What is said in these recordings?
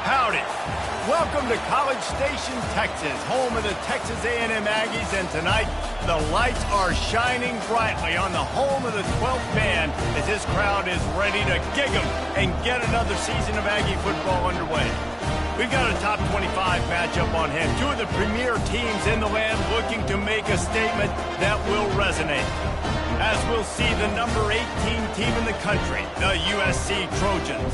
Howdy. Welcome to College Station, Texas, home of the Texas A&M Aggies, and tonight the lights are shining brightly on the home of the 12th man as this crowd is ready to gig 'em and get another season of Aggie football underway. We've got a top 25 matchup on hand, two of the premier teams in the land looking to make a statement that will resonate. As we'll see the number 18 team in the country, the USC Trojans,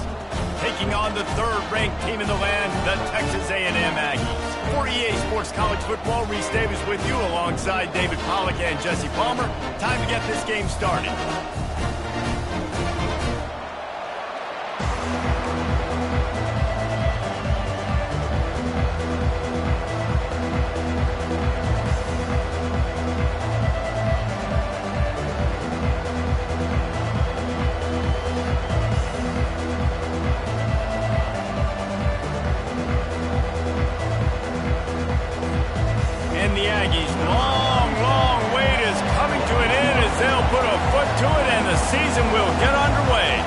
taking on the third-ranked team in the land, the Texas A&M Aggies. For EA Sports College Football, Reese Davis with you alongside David Pollack and Jesse Palmer. Time to get this game started. Season will get underway.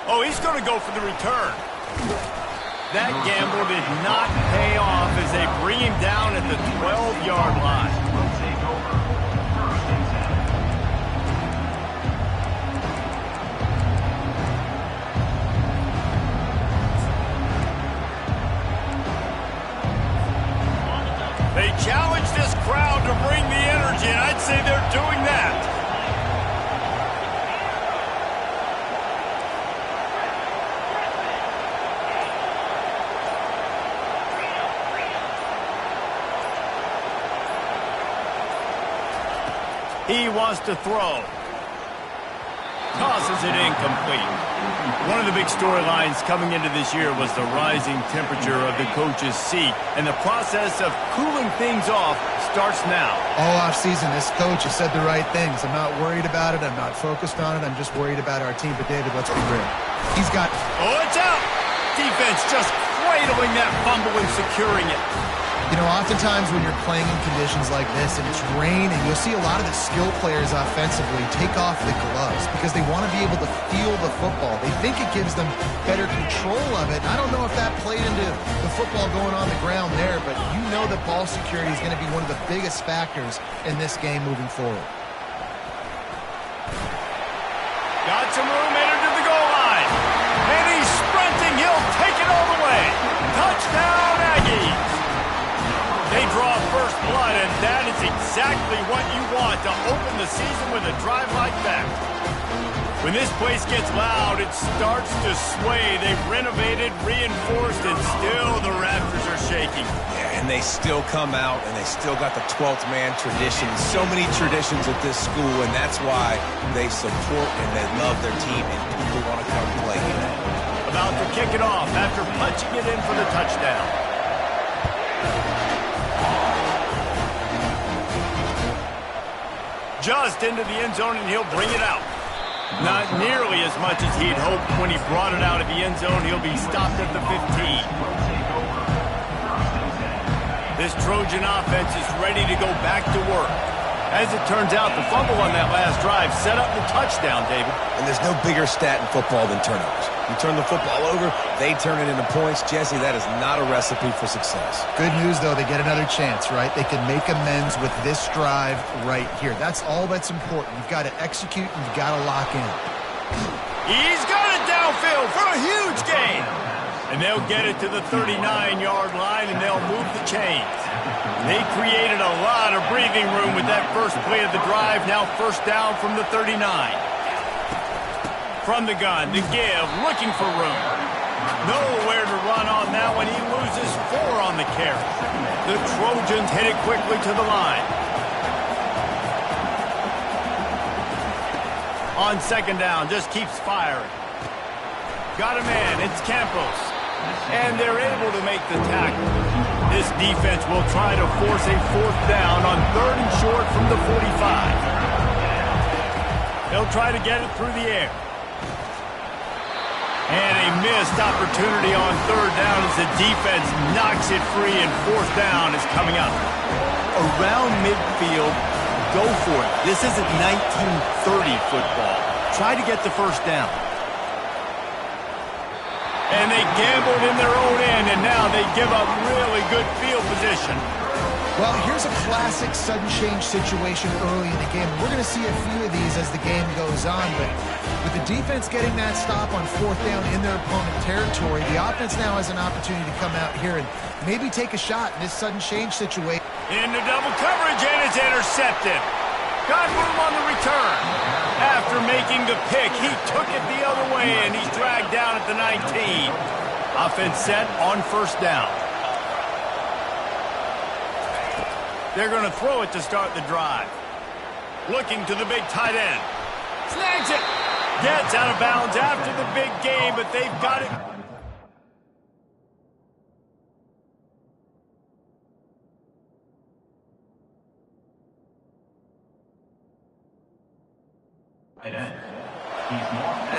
Oh, he's going to go for the return. That gamble did not pay off as they bring him down at the 12-yard line. They challenge this crowd to bring the energy, and I'd say they're doing that. He wants to throw. Tosses it incomplete. One of the big storylines coming into this year was the rising temperature of the coach's seat, and the process of cooling things off starts now. All offseason, this coach has said the right things. I'm not worried about it. I'm not focused on it. I'm just worried about our team. But, David, let's be real. He's got... Oh, it's out! Defense just cradling that fumble and securing it. You know, oftentimes when you're playing in conditions like this and it's raining, you'll see a lot of the skill players offensively take off the gloves because they want to be able to feel the football. They think it gives them better control of it. I don't know if that played into the football going on the ground there, but you know that ball security is going to be one of the biggest factors in this game moving forward. Got some room, entered to the goal line. And he's sprinting. He'll take it all the way. Touchdown, Aggies. They draw first blood, and that is exactly what you want to open the season with a drive like that. When this place gets loud, it starts to sway. They've renovated, reinforced, and still the Raptors are shaking. Yeah, and they still come out, and they still got the 12th man tradition. So many traditions at this school, and that's why they support and they love their team, and people want to come play here. About to kick it off after punching it in for the touchdown. Just into the end zone, and he'll bring it out. Not nearly as much as he'd hoped when he brought it out of the end zone. He'll be stopped at the 15. This Trojan offense is ready to go back to work. As it turns out, the fumble on that last drive set up the touchdown, David. And there's no bigger stat in football than turnovers. You turn the football over, they turn it into points. Jesse, that is not a recipe for success. Good news, though, they get another chance, right? They can make amends with this drive right here. That's all that's important. You've got to execute and you've got to lock in. He's got it downfield for a huge gain. And they'll get it to the 39-yard line, and they'll move the chains. They created a lot of breathing room with that first play of the drive. Now first down from the 39. From the gun, the give, looking for room. Nowhere to run on that one. He loses 4 on the carry. The Trojans hit it quickly to the line. On second down, just keeps firing. Got a man, it's Campos. And they're able to make the tackle. This defense will try to force a 4th down on 3rd and short from the 45. They'll try to get it through the air. And a missed opportunity on 3rd down as the defense knocks it free, and 4th down is coming up. around midfield, go for it. This isn't 1930 football. Try to get the first down. And they gambled in their own end, and now they give up really good field position. Well, here's a classic sudden change situation early in the game. We're going to see a few of these as the game goes on, but with the defense getting that stop on fourth down in their opponent territory, the offense now has an opportunity to come out here and maybe take a shot in this sudden change situation. Into double coverage, and it's intercepted. Got room on the return. After making the pick, he took it the other way, and he's dragged down at the 19. Offense set on first down. They're going to throw it to start the drive. Looking to the big tight end. Snags it. Gets out of bounds after the big game, but they've got it.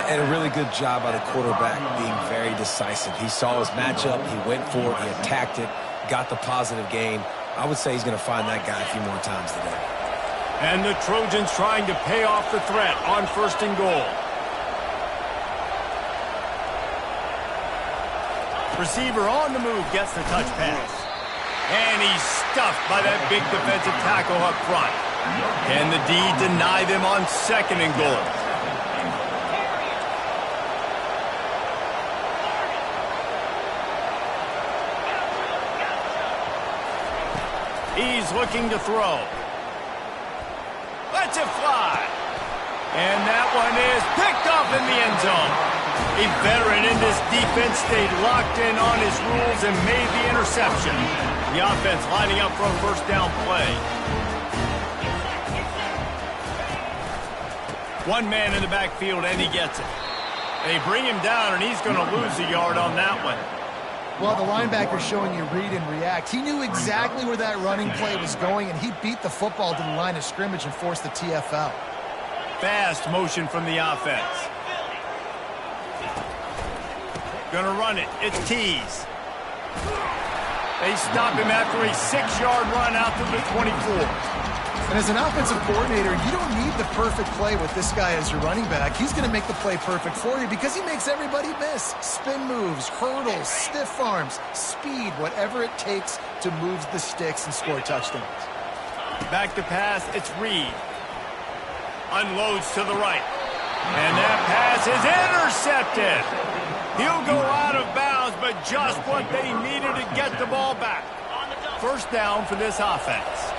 And a really good job by the quarterback being very decisive. He saw his matchup, he went for it, he attacked it, got the positive gain. I would say he's going to find that guy a few more times today. And the Trojans trying to pay off the threat on first and goal. Receiver on the move gets the touch pass. And he's stuffed by that big defensive tackle up front. Can the D deny them on second and goal? He's looking to throw. Lets it fly. And that one is picked off in the end zone. A veteran in this defense stayed locked in on his rules and made the interception. The offense lining up for a first down play. One man in the backfield, and he gets it. They bring him down, and he's going to lose a yard on that one. Well, the linebacker's showing you read and react. He knew exactly where that running play was going, and he beat the football to the line of scrimmage and forced the TFL. Fast motion from the offense. Gonna run it. It's Tees. They stop him after a 6-yard run out to the 24. And as an offensive coordinator, you don't need the perfect play with this guy as your running back. He's going to make the play perfect for you because he makes everybody miss. Spin moves, hurdles, stiff arms, speed, whatever it takes to move the sticks and score touchdowns. Back to pass, it's Reed. Unloads to the right. And that pass is intercepted. He'll go out of bounds, but just what they needed to get the ball back. First down for this offense.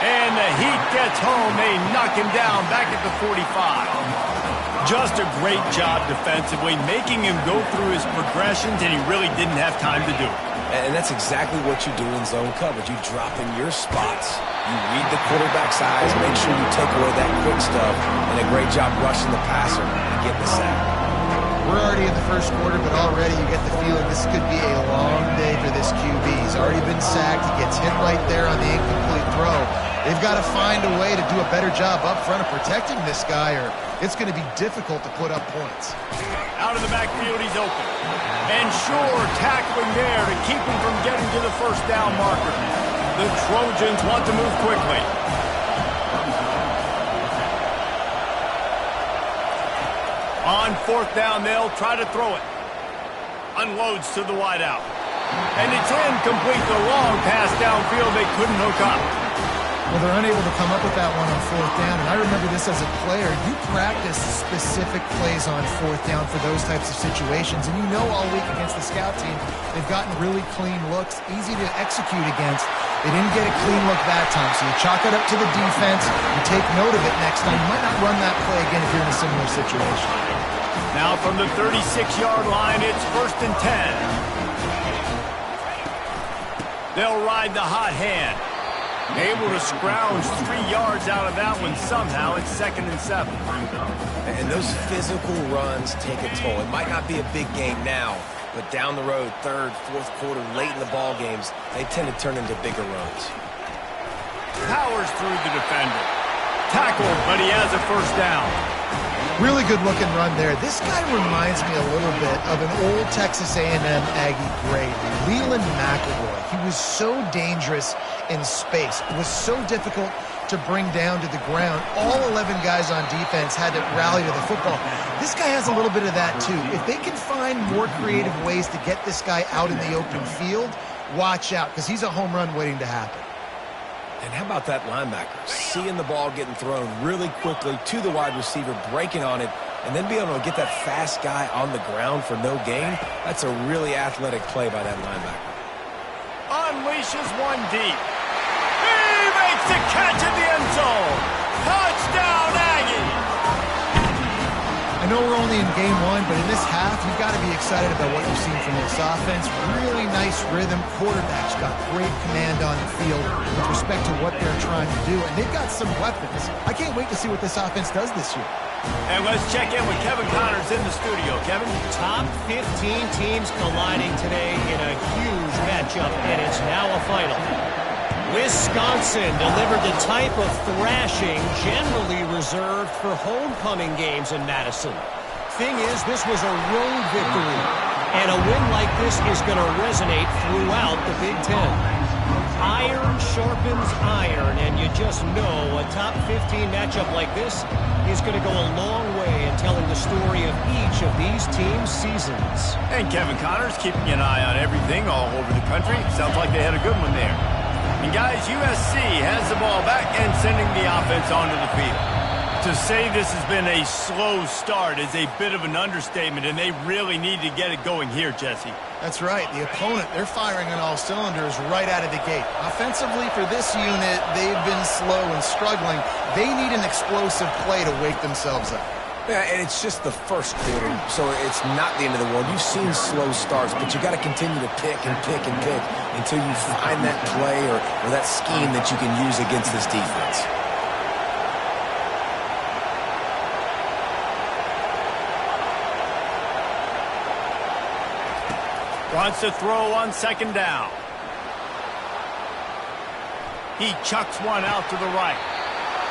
And the Heat gets home. They knock him down back at the 45. Just a great job defensively, making him go through his progressions, and he really didn't have time to do it. And that's exactly what you do in zone coverage. You drop in your spots, you read the quarterback's eyes, make sure you take away that quick stuff, and a great job rushing the passer and getting the sack. We're already in the first quarter, but already you get the feeling this could be a long day for this QB. He's already been sacked. He gets hit right there on the incomplete throw. They've got to find a way to do a better job up front of protecting this guy, or it's going to be difficult to put up points. Out of the backfield, he's open. And Shore tackling there to keep him from getting to the first down marker. The Trojans want to move quickly. On fourth down, they'll try to throw it. Unloads to the wideout. And it's incomplete. The long pass downfield, they couldn't hook up. Well, they're unable to come up with that one on fourth down, and I remember this as a player. You practice specific plays on fourth down for those types of situations, and you know all week against the scout team, they've gotten really clean looks, easy to execute against. They didn't get a clean look that time, so you chalk it up to the defense, you take note of it next time. You might not run that play again if you're in a similar situation. Now from the 36-yard line, it's 1st and 10. They'll ride the hot hand. Able to scrounge 3 yards out of that one somehow. It's 2nd and 7. And those physical runs take a toll. It might not be a big game now, but down the road, third, fourth quarter, late in the ball games, they tend to turn into bigger runs. Powers through the defender. Tackled, but he has a first down. Really good looking run there. This guy reminds me a little bit of an old Texas A&M Aggie great, Leland McElroy. He was so dangerous in space. It was so difficult to bring down to the ground. All 11 guys on defense had to rally to the football. This guy has a little bit of that too. If they can find more creative ways to get this guy out in the open field, watch out, because he's a home run waiting to happen. And how about that linebacker? Seeing the ball getting thrown really quickly to the wide receiver, breaking on it, and then being able to get that fast guy on the ground for no gain. That's a really athletic play by that linebacker. Unleashes one deep. He makes the catch in the end zone. Touchdown, Aggie! I know we're only in game one, but in this half, you've got to be excited about what you've seen from this offense. Really nice rhythm. Quarterback's got great command on the field with respect to what they're trying to do, and they've got some weapons. I can't wait to see what this offense does this year. And let's check in with Kevin Connors in the studio. Kevin? Top 15 teams colliding today in a huge matchup, and it's now a final. Wisconsin delivered the type of thrashing generally reserved for homecoming games in Madison. Thing is, this was a road victory, and a win like this is going to resonate throughout the Big Ten. Iron sharpens iron, and you just know a top 15 matchup like this is going to go a long way in telling the story of each of these teams' seasons. And Kevin Connors keeping an eye on everything all over the country. Sounds like they had a good one there. And guys, USC has the ball back and sending the offense onto the field. To say this has been a slow start is a bit of an understatement, and they really need to get it going here, Jesse. That's right. The opponent, they're firing on all cylinders right out of the gate. Offensively, for this unit, they've been slow and struggling. They need an explosive play to wake themselves up. Yeah, and it's just the first quarter, so it's not the end of the world. You've seen slow starts, but you got to continue to pick and pick and pick until you find that play or that scheme that you can use against this defense. Wants to throw on second down. He chucks one out to the right.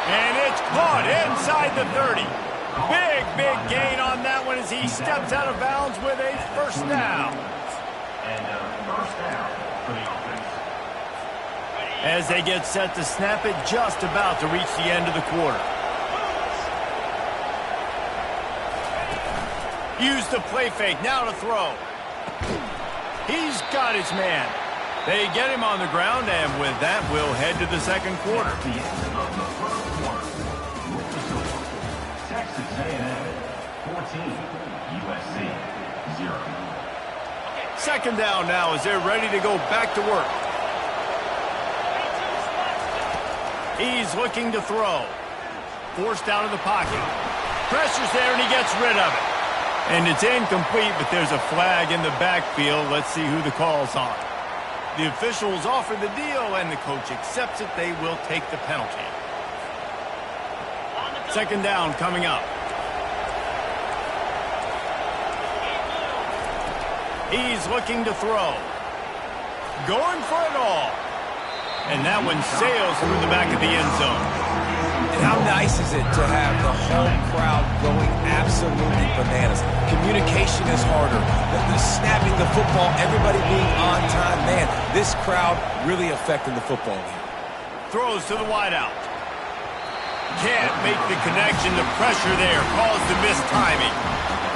And it's caught inside the 30. Big gain on that one as he steps out of bounds with a first down. As they get set to snap it, just about to reach the end of the quarter. Use the play fake, now to throw. He's got his man. They get him on the ground, and with that, we'll head to the second quarter. Texas A&M 14, USC 0. Second down now as they're ready to go back to work. He's looking to throw. Forced out of the pocket. Pressure's there, and he gets rid of it. And it's incomplete, but there's a flag in the backfield. Let's see who the call's on. The officials offer the deal, and the coach accepts it. They will take the penalty. Second down coming up. He's looking to throw. Going for it all. And that one sails through the back of the end zone. And how nice is it to have the home crowd going absolutely bananas? Communication is harder. The snapping the football, everybody being on time. Man, this crowd really affecting the football game. Throws to the wideout. Can't make the connection. The pressure there caused the missed timing.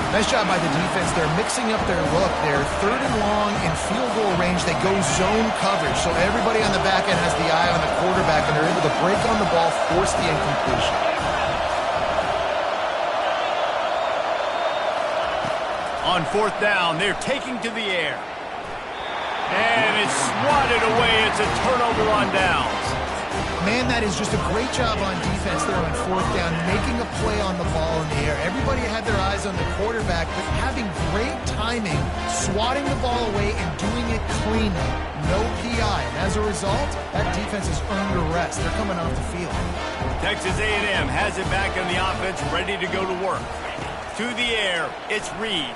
Nice job by the defense. They're mixing up their look. They're third and long in field goal range. They go zone coverage, so everybody on the back end has the eye on the quarterback, and they're able to break on the ball, force the incompletion. On fourth down, they're taking to the air. And it's swatted away. It's a turnover on downs. Man, that is just a great job on defense there on fourth down, making a play on the ball in the air. Everybody had their eyes on the quarterback, but having great timing, swatting the ball away and doing it cleanly. No PI. And as a result, that defense has earned a rest. They're coming off the field. Texas A&M has it back in the offense, ready to go to work. To the air, it's Reed.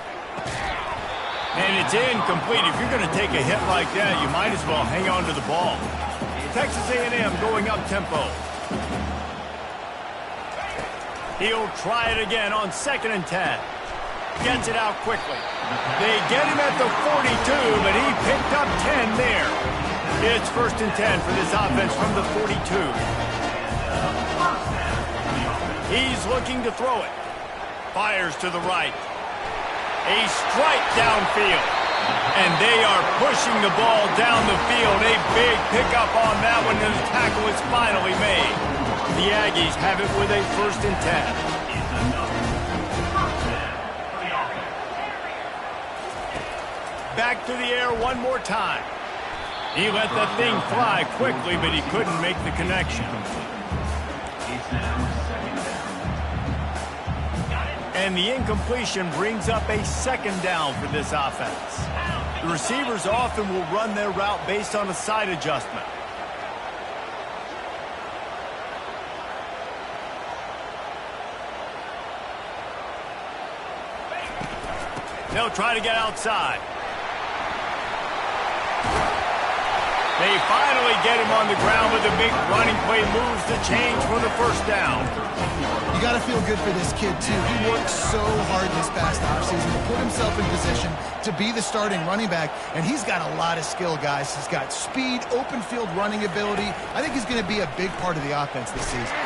And it's incomplete. If you're going to take a hit like that, you might as well hang on to the ball. Texas A&M going up tempo. He'll try it again on 2nd and 10. Gets it out quickly. They get him at the 42, but he picked up 10 there. It's 1st and 10 for this offense from the 42. He's looking to throw it. Fires to the right. A strike downfield. And they are pushing the ball down the field. A big pickup on that one, and the tackle is finally made. The Aggies have it with a 1st and 10. Back to the air one more time. He let that thing fly quickly, but he couldn't make the connection. And the incompletion brings up a 2nd down for this offense. The receivers often will run their route based on a side adjustment. They'll try to get outside. They finally get him on the ground with a big running play, moves the change for the 1st down. You got to feel good for this kid, too. He worked so hard this past offseason to put himself in position to be the starting running back, and he's got a lot of skill, guys. He's got speed, open field running ability. I think he's going to be a big part of the offense this season.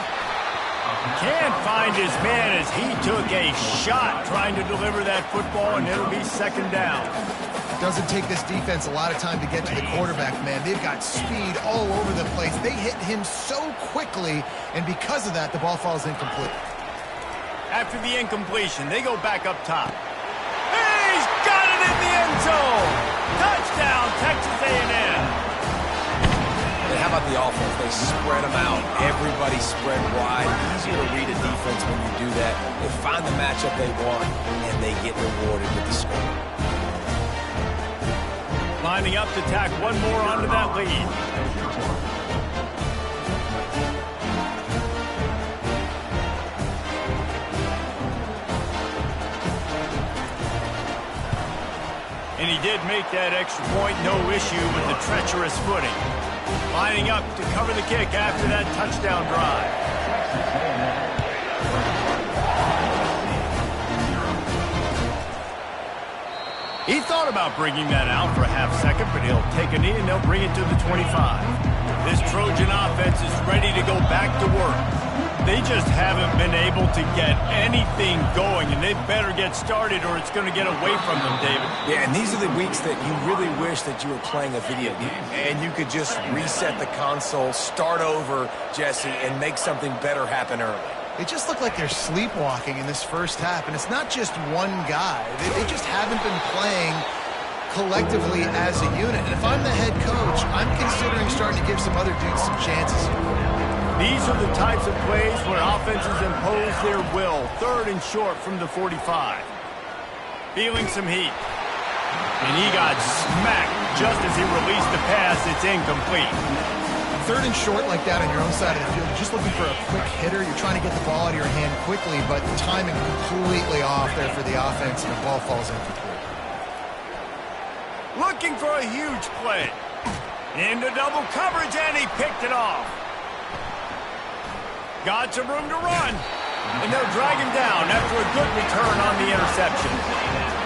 Can't find his man as he took a shot trying to deliver that football, and it'll be 2nd down. Doesn't take this defense a lot of time to get to the quarterback, man. They've got speed all over the place. They hit him so quickly, and because of that, the ball falls incomplete. After the incompletion, they go back up top. He's got it in the end zone! Touchdown, Texas A&M! And how about the offense? They spread them out. Everybody spread wide. Easier to read a defense when you do that. They find the matchup they want, and they get rewarded with the score. Lining up to tack one more onto that lead. And he did make that extra point, no issue with the treacherous footing. Lining up to cover the kick after that touchdown drive. He thought about bringing that out for a half second, but he'll take a knee and they'll bring it to the 25. This Trojan offense is ready to go back to work. They just haven't been able to get anything going, and they better get started or it's going to get away from them, David. Yeah, and these are the weeks that you really wish that you were playing a video game and you could just reset the console, start over, Jesse, and make something better happen early. It just looked like they're sleepwalking in this 1st half, and it's not just one guy. They just haven't been playing collectively as a unit. And if I'm the head coach, I'm considering starting to give some other dudes some chances. These are the types of plays where offenses impose their will. 3rd and short from the 45. Feeling some heat. And he got smacked just as he released the pass. It's incomplete. 3rd and short like that on your own side of the field, you're just looking for a quick hitter. You're trying to get the ball out of your hand quickly, but the timing completely off there for the offense, and the ball falls incomplete. Looking for a huge play. Into double coverage, and he picked it off. Got some room to run, and they'll drag him down after a good return on the interception.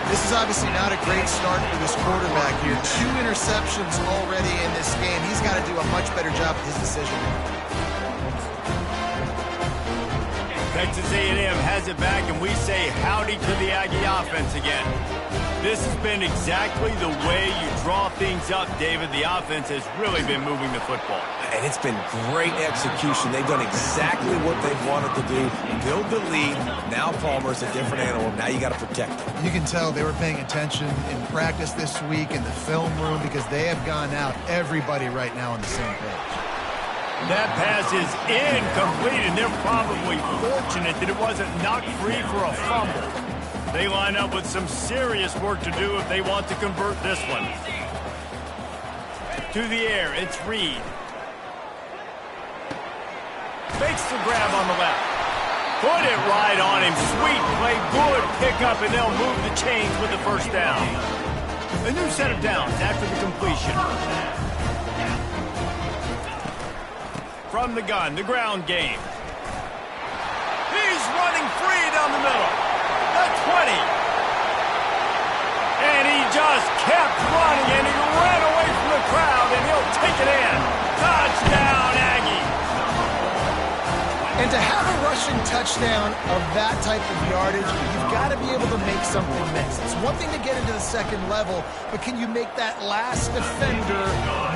This is obviously not a great start for this quarterback here. 2 interceptions already in this game. He's got to do a much better job with his decision. Texas A&M has it back, and we say howdy to the Aggie offense again. This has been exactly the way you draw things up, David. The offense has really been moving the football. And it's been great execution. They've done exactly what they've wanted to do. Build the lead. Now Palmer's a different animal. Now you got to protect him. You can tell they were paying attention in practice this week in the film room because they have gone out, everybody right now on the same page. That pass is incomplete, and they're probably fortunate that it wasn't knocked free for a fumble. They line up with some serious work to do if they want to convert this one. To the air, it's Reed. Makes the grab on the left. Put it right on him. Sweet play, good pickup, and they'll move the chains with the 1st down. A new set of downs after the completion. From the gun, the ground game. He's running free down the middle. The 20. And he just kept running, and he ran away from the crowd, and he'll take it in. Touchdown, Aggie. And to have a rushing touchdown of that type of yardage, you've got to be able to make something miss. It's one thing to get into the second level, but can you make that last defender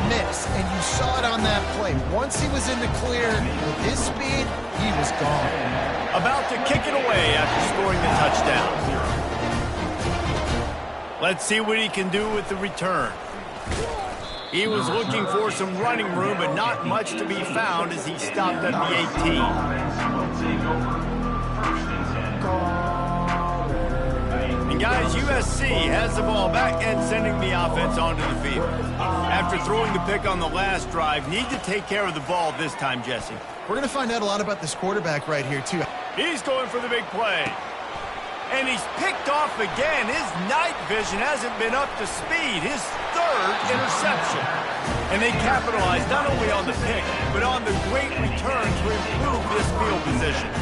miss? And you saw it on that play. Once he was in the clear, with his speed, he was gone. About to kick it away after scoring the touchdown. Let's see what he can do with the return. He was looking for some running room, but not much to be found as he stopped at the 18. And guys, USC has the ball back and sending the offense onto the field. After throwing the pick on the last drive, need to take care of the ball this time, Jesse. We're going to find out a lot about this quarterback right here, too. He's going for the big play. And he's picked off again. His night vision hasn't been up to speed. His third interception. And they capitalized not only on the pick, but on the great return to improve this field position.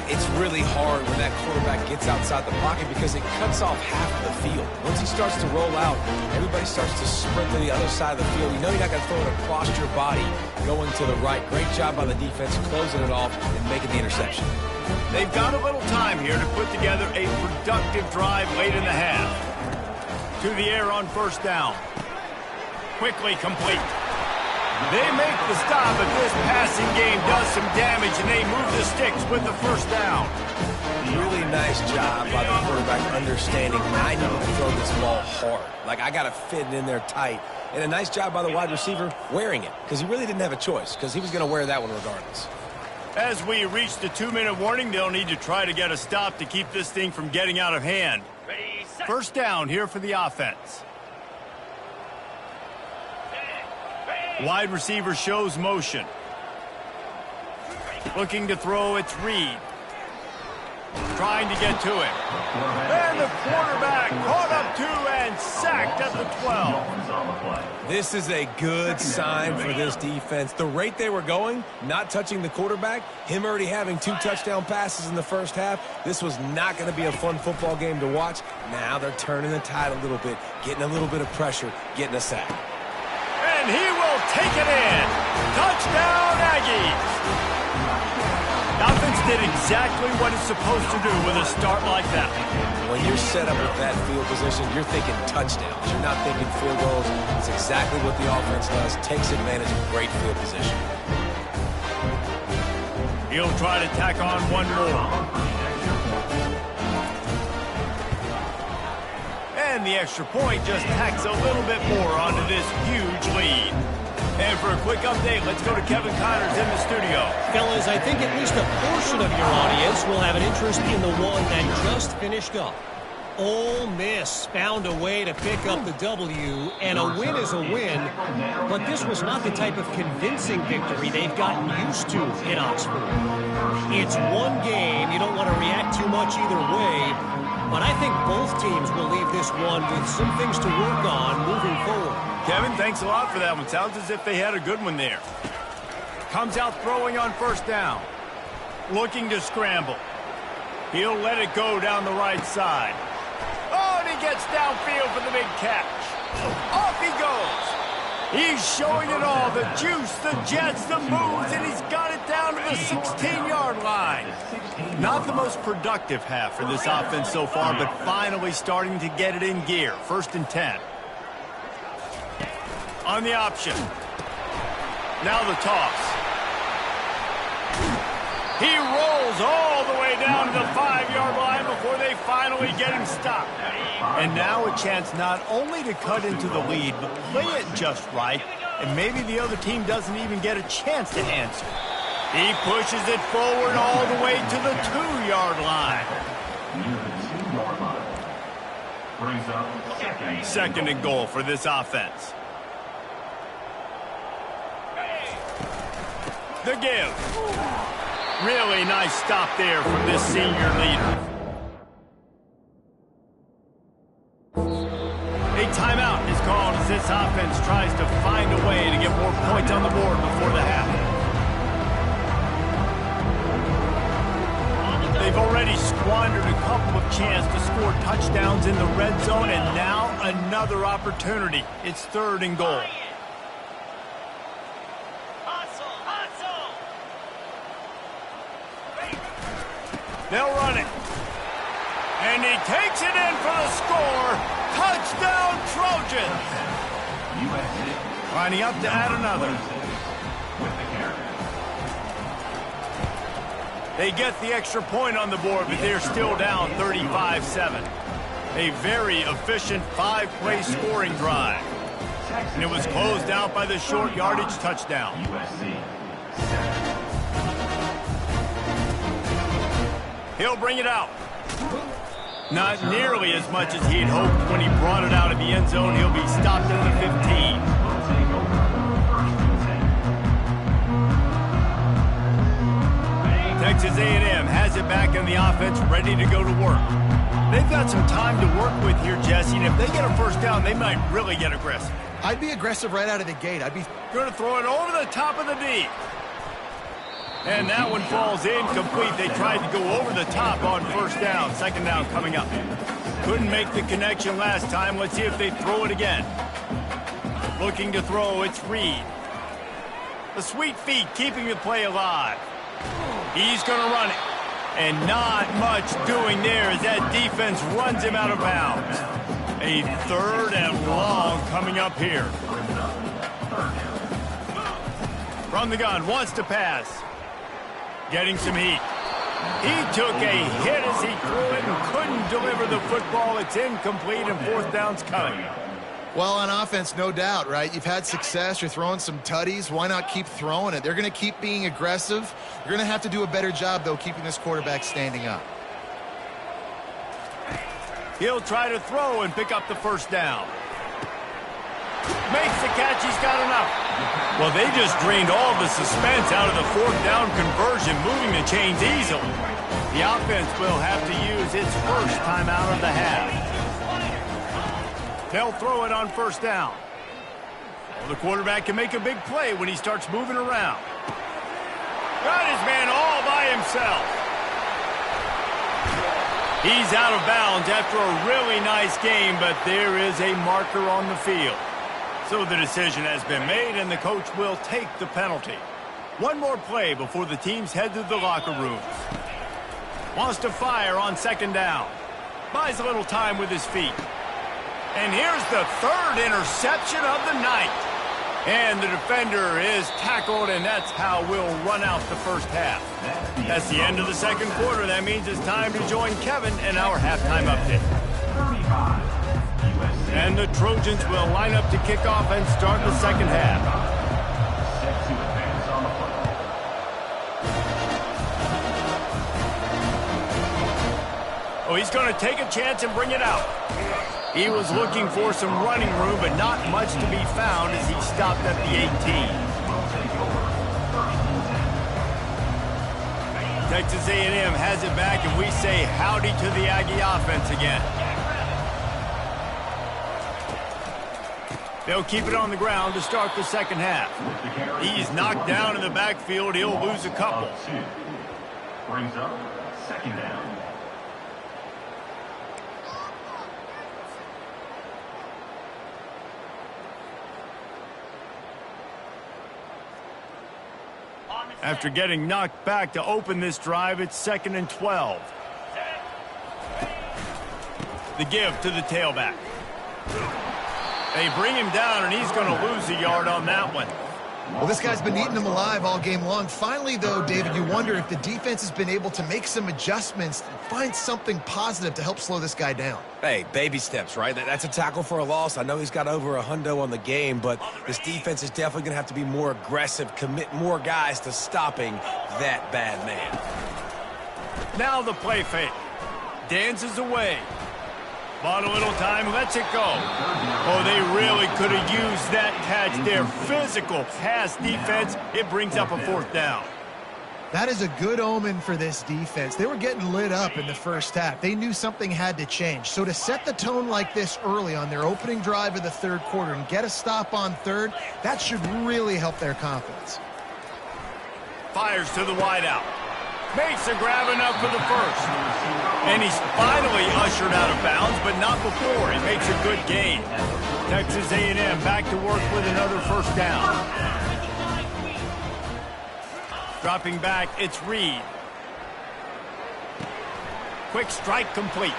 It's really hard when that quarterback gets outside the pocket because it cuts off half of the field. Once he starts to roll out, everybody starts to sprint to the other side of the field. You know you're not going to throw it across your body going to the right. Great job by the defense closing it off and making the interception. They've got a little time here to put together a productive drive late in the half. To the air on first down. Quickly complete. They make the stop, but this passing game does some damage, and they move the sticks with the first down. Really nice job by the quarterback understanding I need to throw this ball hard. Like, I got to fit it in there tight. And a nice job by the wide receiver wearing it, because he really didn't have a choice, because he was going to wear that one regardless. As we reach the 2-minute warning, they'll need to try to get a stop to keep this thing from getting out of hand. First down here for the offense. Wide receiver shows motion. Looking to throw, it's Reed. Trying to get to him. And the quarterback caught up to and sacked at the 12. This is a good sign for this defense. The rate they were going, not touching the quarterback, him already having 2 touchdown passes in the first half, this was not going to be a fun football game to watch. Now they're turning the tide a little bit, getting a little bit of pressure, getting a sack. And he will take it in. Touchdown, Aggies. Offense did exactly what it's supposed to do with a start like that. When you're set up with that field position, you're thinking touchdowns. You're not thinking field goals. It's exactly what the offense does. Takes advantage of great field position. He'll try to tack on one more. And the extra point just tacks a little bit more onto this huge lead. And for a quick update, let's go to Kevin Connors in the studio. Fellas, I think at least a portion of your audience will have an interest in the one that just finished up. Ole Miss found a way to pick up the W, and a win is a win, but this was not the type of convincing victory they've gotten used to in Oxford. It's one game. You don't want to react too much either way, but I think both teams will leave this one with some things to work on moving forward. Kevin, thanks a lot for that one. Sounds as if they had a good one there. Comes out throwing on first down. Looking to scramble. He'll let it go down the right side. Oh, and he gets downfield for the big catch. Off he goes. He's showing it all. The juice, the jets, the moves, and he's got it down to the 16-yard line. Not the most productive half for this offense so far, but finally starting to get it in gear. 1st and 10. On the option. Now the toss. He rolls all the way down to the 5-yard line before they finally get him stopped. And now a chance not only to cut into the lead, but play it just right, and maybe the other team doesn't even get a chance to answer. He pushes it forward all the way to the 2-yard line. Second and goal for this offense. The give. Really nice stop there from this senior leader. A timeout is called as this offense tries to find a way to get more points on the board before the half. They've already squandered a couple of chances to score touchdowns in the red zone, and now another opportunity. It's 3rd and goal. They'll run it. And he takes it in for the score. Touchdown, Trojans. Lining up to add another. They get the extra point on the board, but they're still down 35-7. A very efficient 5-play scoring drive. And it was closed out by the short yardage touchdown. He'll bring it out. Not nearly as much as he'd hoped when he brought it out of the end zone. He'll be stopped at the 15. Texas A&M has it back in the offense, ready to go to work. They've got some time to work with here, Jesse, and if they get a first down, they might really get aggressive. I'd be aggressive right out of the gate. I'd be going to throw it over the top of the D. And that one falls incomplete. They tried to go over the top on first down. 2nd down coming up. Couldn't make the connection last time. Let's see if they throw it again. Looking to throw, it's Reed. The sweet feet keeping the play alive. He's going to run it. And not much doing there as that defense runs him out of bounds. A 3rd and long coming up here. From the gun, wants to pass. Getting some heat. He took a hit as he threw it and couldn't deliver the football. It's incomplete and 4th down's coming. Well, on offense, no doubt, right? You've had success. You're throwing some tutties. Why not keep throwing it? They're going to keep being aggressive. You're going to have to do a better job, though, keeping this quarterback standing up. He'll try to throw and pick up the first down. Makes the catch. He's got enough. Well, they just drained all the suspense out of the 4th down conversion, moving the chains easily. The offense will have to use its first timeout of the half. They'll throw it on first down. Well, the quarterback can make a big play when he starts moving around. Got his man all by himself. He's out of bounds after a really nice game, but there is a marker on the field. So the decision has been made, and the coach will take the penalty. One more play before the teams head to the locker rooms. Wants to fire on 2nd down. Buys a little time with his feet. And here's the 3rd interception of the night. And the defender is tackled, and that's how we'll run out the first half. That's the end of the 2nd quarter. That means it's time to join Kevin in our halftime update. And the Trojans will line up to kick off and start the 2nd half. Oh, he's going to take a chance and bring it out. He was looking for some running room, but not much to be found as he stopped at the 18. Texas A&M has it back, and we say howdy to the Aggie offense again. They'll keep it on the ground to start the 2nd half. He's knocked down in the backfield. He'll lose a couple. Brings up 2nd down. After getting knocked back to open this drive, it's 2nd and 12. The give to the tailback. They bring him down, and he's going to lose a yard on that one. Well, this guy's been eating them alive all game long. Finally, though, David, you wonder if the defense has been able to make some adjustments and find something positive to help slow this guy down. Hey, baby steps, right? That's a tackle for a loss. I know he's got over a hundo on the game, but this defense is definitely going to have to be more aggressive, commit more guys to stopping that bad man. Now the play fake. Dances away. Bought a little time, lets it go. Oh, they really could have used that catch there. Physical pass defense. It brings up a 4th down. That is a good omen for this defense. They were getting lit up in the first half. They knew something had to change. So to set the tone like this early on their opening drive of the 3rd quarter and get a stop on 3rd, that should really help their confidence. Fires to the wideout. Makes the grab enough for the first. And he's finally ushered out of bounds, but not before. He makes a good gain. Texas A&M back to work with another first down. Dropping back, it's Reed. Quick strike complete.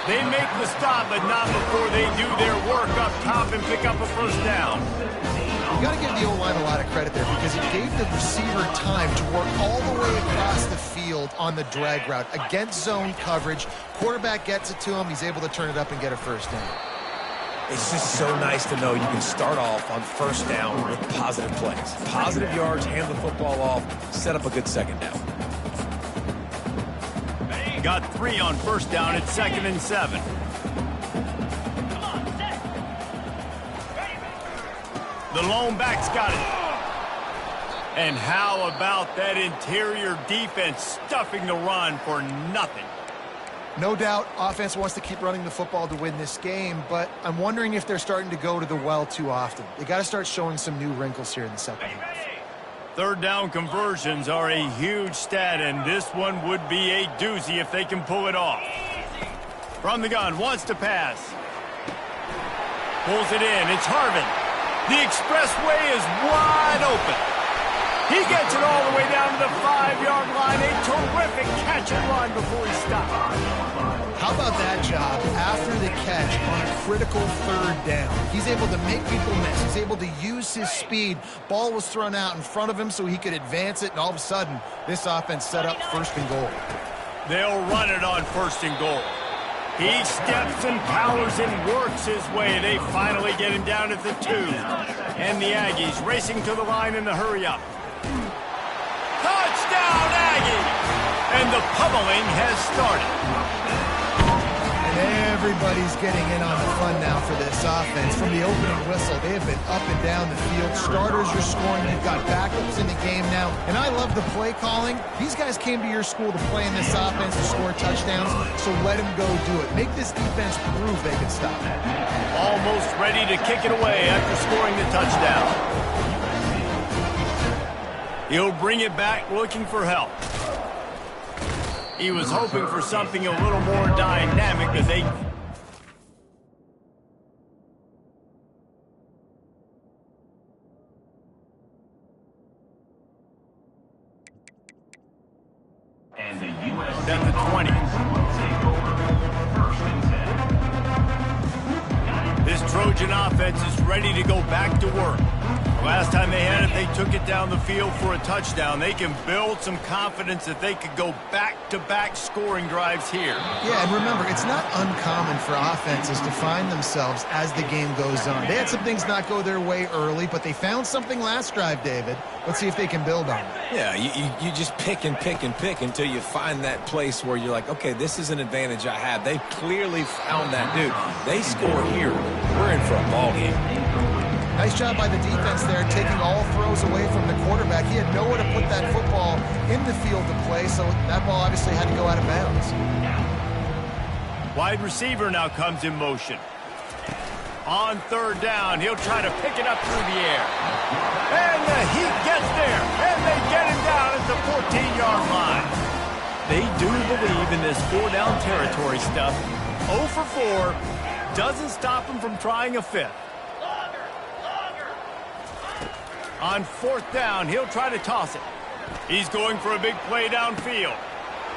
They make the stop, but not before they do their work up top and pick up a first down. You got to give the O-line a lot of credit there because it gave the receiver time to work all the way across the field on the drag route against zone coverage. Quarterback gets it to him. He's able to turn it up and get a first down. It's just so nice to know you can start off on first down with positive plays. Positive yards, hand the football off, set up a good second down. Got 3 on first down. It's 2nd and 7. The lone back's got it. And how about that interior defense stuffing the run for nothing? No doubt, offense wants to keep running the football to win this game, but I'm wondering if they're starting to go to the well too often. They got to start showing some new wrinkles here in the second half. Third down conversions are a huge stat, and this one would be a doozy if they can pull it off. From the gun, wants to pass. Pulls it in. It's Harvin. The expressway is wide open. He gets it all the way down to the 5-yard line. A terrific catch and run before he stopped. How about that job after the catch on a critical third down? He's able to make people miss. He's able to use his speed. Ball was thrown out in front of him so he could advance it, and all of a sudden, this offense set up 1st and goal. They'll run it on 1st and goal. He steps and powers and works his way. They finally get him down at the 2. And the Aggies racing to the line in the hurry-up. Touchdown, Aggies! And the pummeling has started. And everybody's getting in on the fun now for this offense. From the opening whistle, they have been up and down the field. Starters are scoring. You've got backups in the game now. And I love the play calling. These guys came to your school to play in this offense to score touchdowns, so let them go do it. Make this defense prove they can stop it. Almost ready to kick it away after scoring the touchdown. He'll bring it back looking for help. He was hoping for something a little more dynamic, but they... And the U.S. At the 20. This Trojan offense is ready to go back to work. Last time they had it, they took it down the field for a touchdown. They can build some confidence that they could go back-to-back scoring drives here. Yeah, and remember, it's not uncommon for offenses to find themselves as the game goes on. They had some things not go their way early, but they found something last drive, David. Let's see if they can build on it. Yeah, you just pick and pick and pick until you find that place where you're like, okay, this is an advantage I have. They clearly found that, dude. They score here. We're in for a ball game. Nice job by the defense there, taking all throws away from the quarterback. He had nowhere to put that football in the field to play, so that ball obviously had to go out of bounds. Wide receiver now comes in motion. On 3rd down, he'll try to pick it up through the air. And the heat gets there, and they get him down at the 14-yard line. They do believe in this 4-down territory stuff. 0 for 4 doesn't stop him from trying a 5th. On 4th down, he'll try to toss it. He's going for a big play downfield.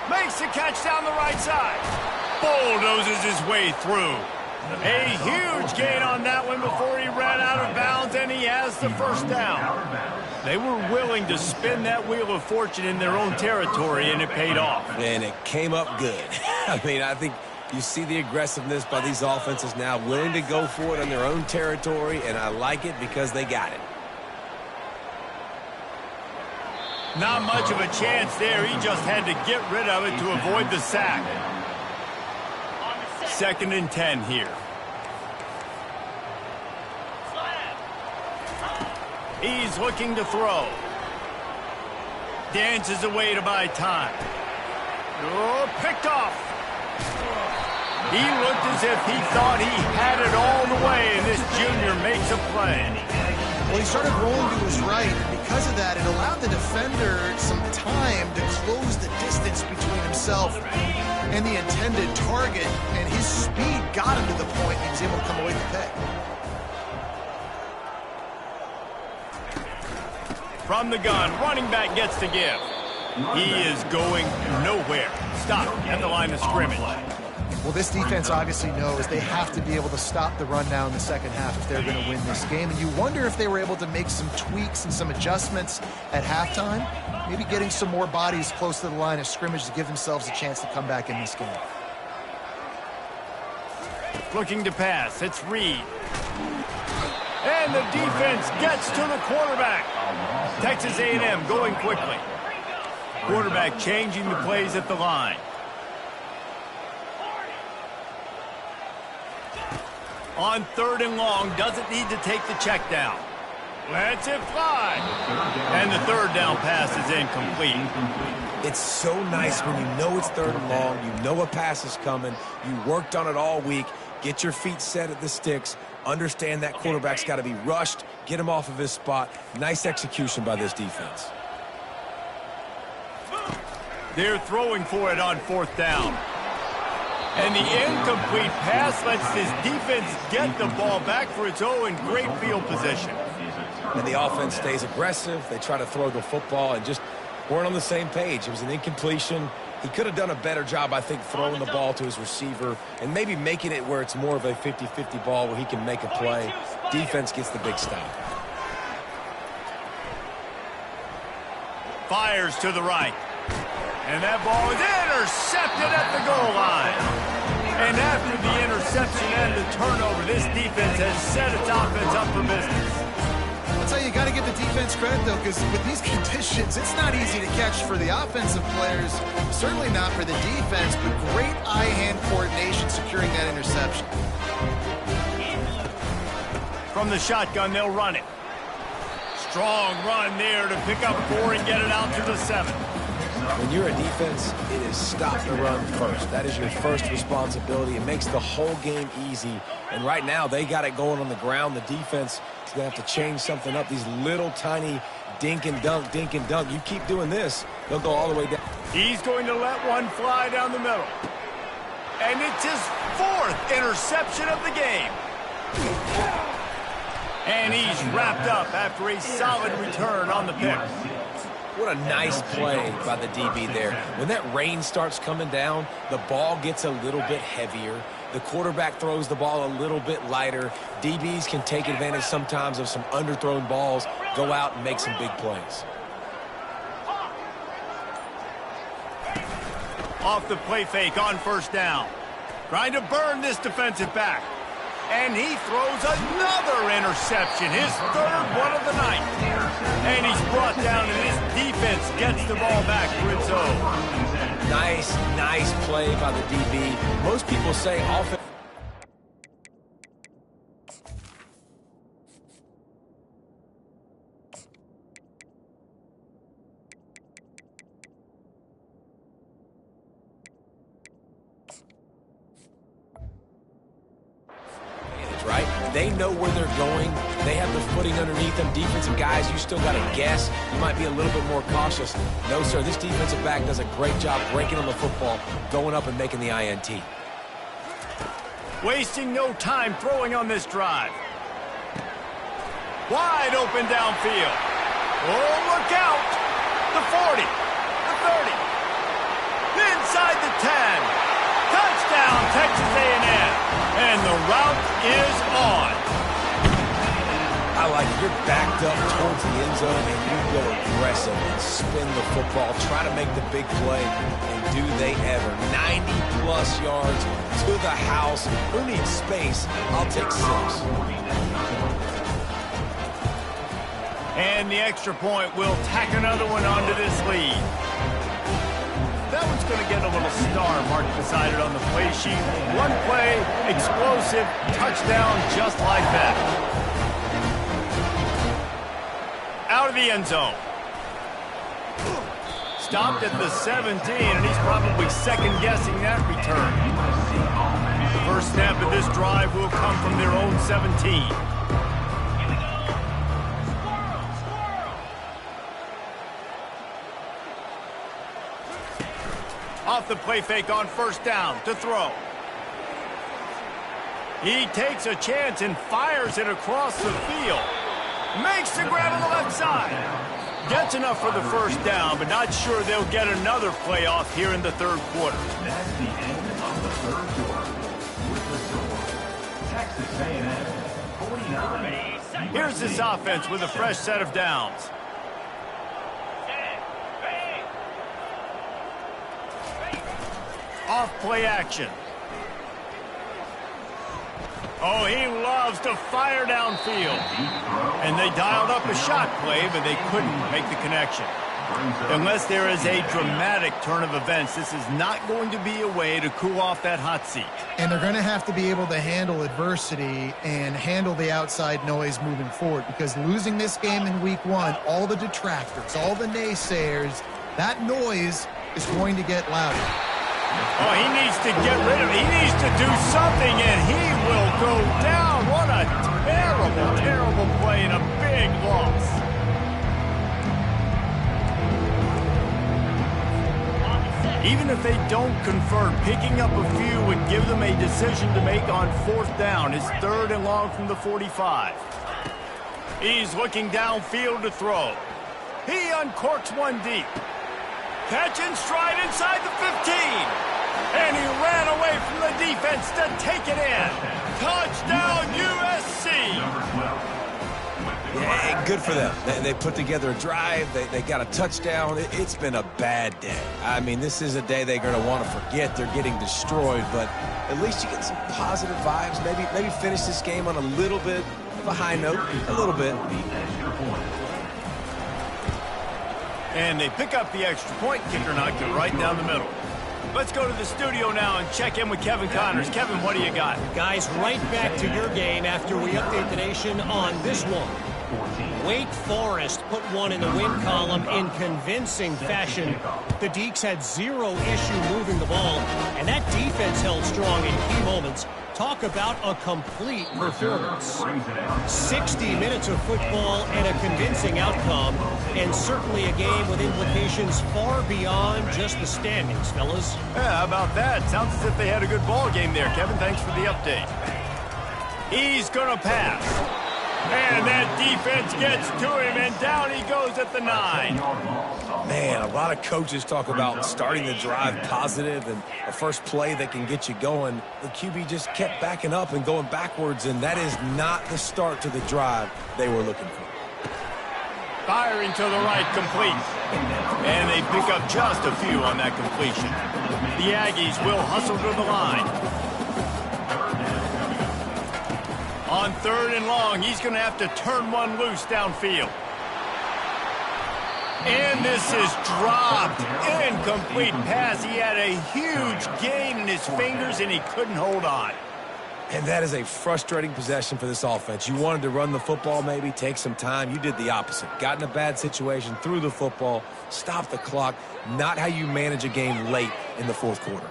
Makes the catch down the right side. Bulldozes his way through. A huge gain on that one before he ran out of bounds, and he has the first down. They were willing to spin that wheel of fortune in their own territory, and it paid off. And it came up good. I mean, I think you see the aggressiveness by these offenses now, willing to go for it on their own territory, and I like it because they got it. Not much of a chance there. He just had to get rid of it to avoid the sack. 2nd and 10 here. He's looking to throw. Dances away to buy time. Oh, picked off. He looked as if he thought he had it all the way, and this junior makes a play. Well, he started rolling to his right, and because of that, it allowed the defender some time to close the distance between himself and the intended target, and his speed got him to the point he was able to come away with the pick. From the gun, running back gets to give. He is going nowhere. Stop at the line of scrimmage. Well, this defense obviously knows they have to be able to stop the run down in the second half if they're going to win this game. And you wonder if they were able to make some tweaks and some adjustments at halftime, maybe getting some more bodies close to the line of scrimmage to give themselves a chance to come back in this game. Looking to pass, it's Reed. And the defense gets to the quarterback. Texas A&M going quickly. Quarterback changing the plays at the line. On 3rd and long, doesn't need to take the check down. Lets it fly. And the 3rd down pass is incomplete. It's so nice when you know it's 3rd and long, you know a pass is coming, you worked on it all week, get your feet set at the sticks, understand that quarterback's got to be rushed, get him off of his spot. Nice execution by this defense. They're throwing for it on 4th down. And the incomplete pass lets this defense get the ball back for its own in great field position. And the offense stays aggressive. They try to throw the football and just weren't on the same page. It was an incompletion. He could have done a better job, I think, throwing the ball to his receiver and maybe making it where it's more of a 50-50 ball where he can make a play. Defense gets the big stop. Fires to the right. And that ball is intercepted at the goal line. And after the interception and the turnover, this defense has set its offense up for business. I'll tell you, you got to give the defense credit, though, because with these conditions, it's not easy to catch for the offensive players, certainly not for the defense, but great eye-hand coordination securing that interception. From the shotgun, they'll run it. Strong run there to pick up 4 and get it out to the 7. When you're a defense, it is stop the run first. That is your first responsibility. It makes the whole game easy. And right now, they got it going on the ground. The defense is going to have to change something up. These little tiny dink and dunk, dink and dunk. You keep doing this, they'll go all the way down. He's going to let one fly down the middle. And it's his 4th interception of the game. And he's wrapped up after a solid return on the pick. What a nice play by the DB there. When that rain starts coming down, the ball gets a little bit heavier. The quarterback throws the ball a little bit lighter. DBs can take advantage sometimes of some underthrown balls, go out and make some big plays. Off the play fake on 1st down. Trying to burn this defensive back. And he throws another interception, his 3rd one of the night. And he's brought down, and his defense gets the ball back for its own. Nice play by the DB. Most people say offense. Right? They know where they're going. They have the footing underneath them. Defensive guys, you still got to guess. You might be a little bit more cautious. No, sir, this defensive back does a great job breaking on the football, going up and making the INT. Wasting no time throwing on this drive. Wide open downfield. Oh, look out. The 40, the 30, inside the 10. Touchdown, Texas A&M. And the route is on. I like it. You're backed up towards the end zone, and you go aggressive and spin the football, try to make the big play, and do they ever. 90-plus yards to the house. Who needs space? I'll take 6. And the extra point will tack another one onto this lead. That one's going to get a little star marked beside it on the play sheet. One play, explosive, touchdown just like that. Out of the end zone. Stopped at the 17, and he's probably second-guessing that return. The first snap of this drive will come from their own 17. Off the play fake on first down to throw. He takes a chance and fires it across the field. Makes the grab on the left side. Gets enough for the first down, but not sure they'll get another playoff here in the third quarter. That's the end of the third quarter. With the score, Texas A&M 49. Here's this offense with a fresh set of downs. Off play action. Oh, he loves to fire downfield. And they dialed up a shot play, but they couldn't make the connection. Unless there is a dramatic turn of events, this is not going to be a way to cool off that hot seat. And they're going to have to be able to handle adversity and handle the outside noise moving forward, because losing this game in week one, all the detractors, all the naysayers, that noise is going to get louder. Oh, he needs to get rid of it. He needs to do something, and he will go down. What a terrible, terrible play and a big loss. Even if they don't convert, picking up a few would give them a decision to make on fourth down. It's 3rd and long from the 45. He's looking downfield to throw. He uncorks one deep. Catch and stride inside the 15. And he ran away from the defense to take it in. Touchdown, USC. Yeah, good for them. They put together a drive. They got a touchdown. It's been a bad day. I mean, this is a day they're going to want to forget. They're getting destroyed, but at least you get some positive vibes. Maybe finish this game on a little bit of a high note, a little bit. And they pick up the extra point. Kicker knocked it right down the middle. Let's go to the studio now and check in with Kevin Connors. Kevin, what do you got? Guys, right back to your game after we update the nation on this one. Wake Forest put one in the win column in convincing fashion. The Deacs had zero issue moving the ball, and that defense held strong in key moments. Talk about a complete performance. 60 minutes of football and a convincing outcome, and certainly a game with implications far beyond just the standings, fellas. Yeah, how about that? Sounds as if they had a good ball game there. Kevin, thanks for the update. He's going to pass. And that defense gets to him, and down he goes at the 9. Man, a lot of coaches talk about starting the drive positive and a first play that can get you going. The QB just kept backing up and going backwards, and that is not the start to the drive they were looking for. Firing to the right, complete. And they pick up just a few on that completion. The Aggies will hustle to the line. On 3rd and long, he's going to have to turn one loose downfield. And this is dropped. Incomplete pass. He had a huge gain in his fingers, and he couldn't hold on. And that is a frustrating possession for this offense. You wanted to run the football, maybe take some time. You did the opposite. Got in a bad situation, threw the football, stopped the clock. Not how you manage a game late in the fourth quarter.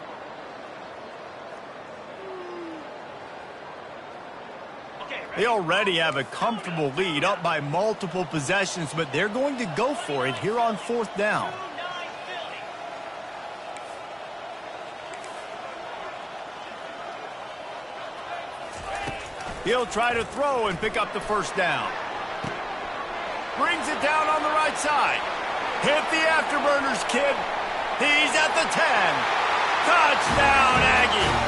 They already have a comfortable lead, up by multiple possessions, but they're going to go for it here on 4th down. He'll try to throw and pick up the first down. Brings it down on the right side. Hit the afterburners, kid. He's at the 10. Touchdown, Aggies.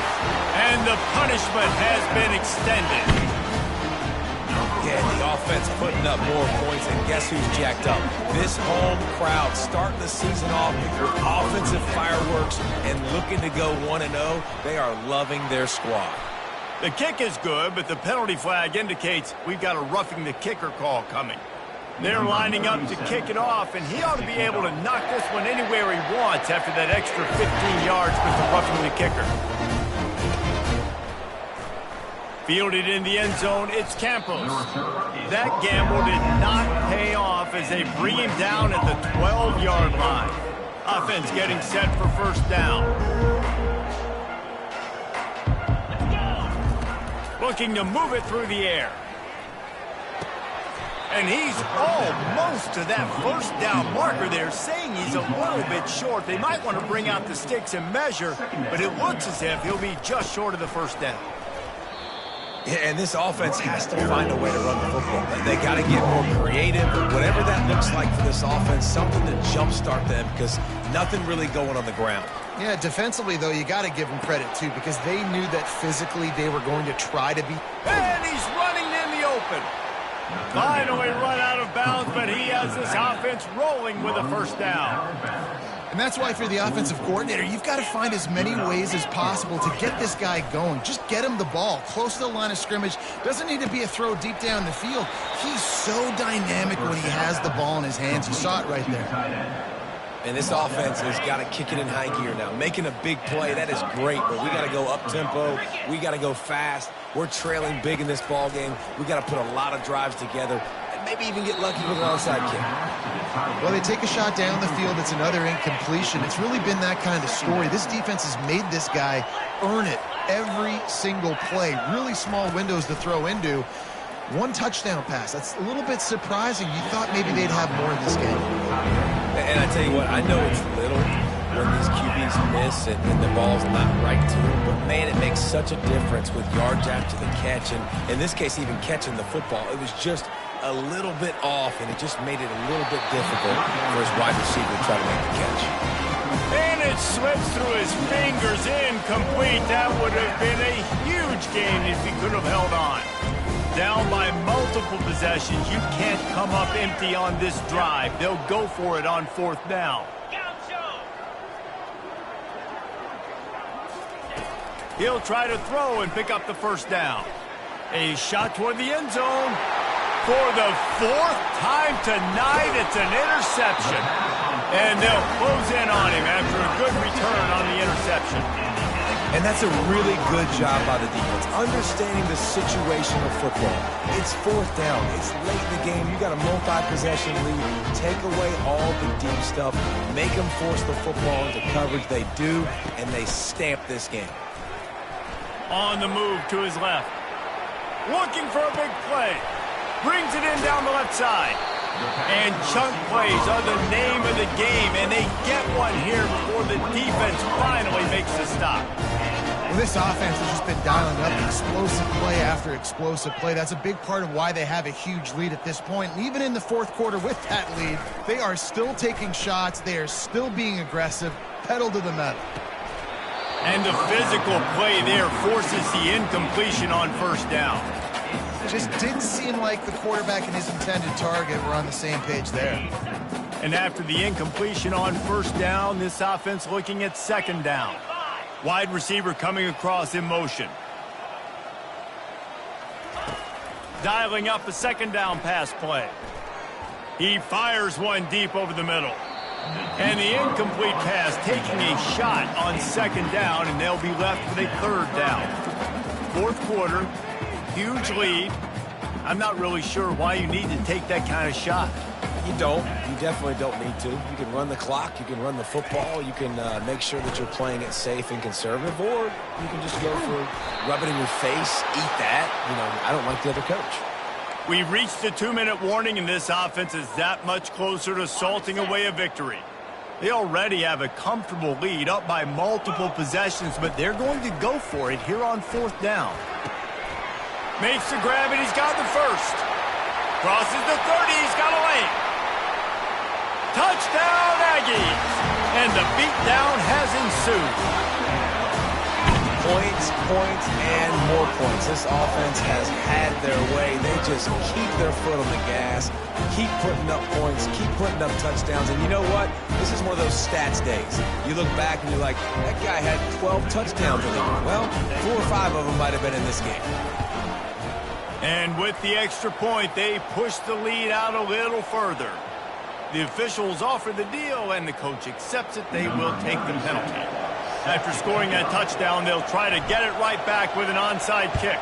And the punishment has been extended. Yeah, the offense putting up more points, and guess who's jacked up? This home crowd starting the season off with offensive fireworks and looking to go 1-0. They are loving their squad. The kick is good, but the penalty flag indicates we've got a roughing the kicker call coming. They're lining up to kick it off, and he ought to be able to knock this one anywhere he wants after that extra 15 yards with the roughing the kicker. Fielded in the end zone, it's Campos. That gamble did not pay off as they bring him down at the 12-yard line. Offense getting set for first down. Looking to move it through the air. And he's almost to that first down marker there, saying he's a little bit short. They might want to bring out the sticks and measure, but it looks as if he'll be just short of the first down. Yeah, and this offense has to find a way to run the football. They got to get more creative, whatever that looks like for this offense, something to jumpstart them because nothing really going on the ground. Yeah, defensively, though, you got to give them credit, too, because they knew that physically they were going to try to be. And he's running in the open. Finally run out of bounds, but he has this offense rolling with a first down. And that's why, if you're the offensive coordinator, you've got to find as many ways as possible to get this guy going. Just get him the ball close to the line of scrimmage. Doesn't need to be a throw deep down the field. He's so dynamic when he has the ball in his hands. You saw it right there. And this offense has got to kick it in high gear now. Making a big play, that is great, but we got to go up-tempo. We got to go fast. We're trailing big in this ball game. We got to put a lot of drives together and maybe even get lucky with an onside kick. Well, they take a shot down the field. It's another incompletion. It's really been that kind of story. This defense has made this guy earn it every single play. Really small windows to throw into. One touchdown pass. That's a little bit surprising. You thought maybe they'd have more in this game. And I tell you what, I know it's little when these QBs miss and the ball's not right to them, but man, it makes such a difference with yards after the catch. And in this case, even catching the football, it was just a little bit off, and it just made it a little bit difficult for his wide receiver to try to make the catch. And it slips through his fingers, incomplete. That would have been a huge gain if he could have held on. Down by multiple possessions, you can't come up empty on this drive. They'll go for it on fourth down. He'll try to throw and pick up the first down. A shot toward the end zone. For the fourth time tonight, it's an interception. And they'll close in on him after a good return on the interception. And that's a really good job by the defense, understanding the situation of football. It's fourth down. It's late in the game. You got a multi-possession lead. Take away all the deep stuff. Make them force the football into coverage. They do, and they stamp this game. On the move to his left. Looking for a big play. Brings it in down the left side. And chunk plays are the name of the game, and they get one here before the defense finally makes the stop. Well, this offense has just been dialing up explosive play after explosive play. That's a big part of why they have a huge lead at this point. And even in the fourth quarter with that lead, they are still taking shots. They are still being aggressive, pedal to the metal. And the physical play there forces the incompletion on first down. Just didn't seem like the quarterback and his intended target were on the same page there. And after the incompletion on first down, this offense looking at second down. Wide receiver coming across in motion. Dialing up a second down pass play. He fires one deep over the middle. And the incomplete pass taking a shot on second down, and they'll be left with a third down. Fourth quarter, huge lead. I'm not really sure why you need to take that kind of shot. You don't. You definitely don't need to. You can run the clock. You can run the football. You can make sure that you're playing it safe and conservative, or you can just go for rub it in your face, eat that. You know, I don't like the other coach. We've reached the 2-minute warning, and this offense is that much closer to salting away a victory. They already have a comfortable lead up by multiple possessions, but they're going to go for it here on fourth down. Makes the grab, and he's got the first. Crosses the 30, he's got a lane. Touchdown, Aggies! And the beatdown has ensued. Points, points, and more points. This offense has had their way. They just keep their foot on the gas, keep putting up points, keep putting up touchdowns. And you know what? This is one of those stats days. You look back and you're like, that guy had 12 touchdowns in him. Well, 4 or 5 of them might have been in this game. And with the extra point, they push the lead out a little further. The officials offer the deal, and the coach accepts it. They will take the penalty. After scoring that touchdown, they'll try to get it right back with an onside kick.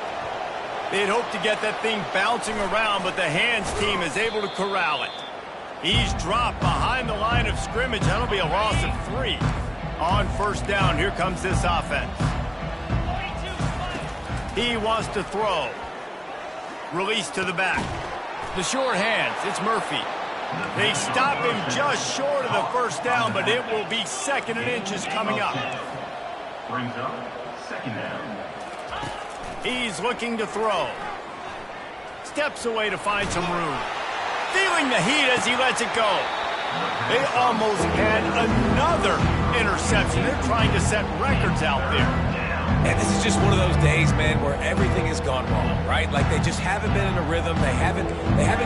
They'd hope to get that thing bouncing around, but the hands team is able to corral it. He's dropped behind the line of scrimmage. That'll be a loss of 3. On first down, here comes this offense. He wants to throw. Release to the back. The short hands, it's Murphy. They stop him just short of the first down, but it will be 2nd and inches coming up. Brings up 2nd down. He's looking to throw. Steps away to find some room. Feeling the heat as he lets it go. They almost had another interception. They're trying to set records out there. And this is just one of those days, man, where everything has gone wrong, right? Like they just haven't been in a rhythm. They haven't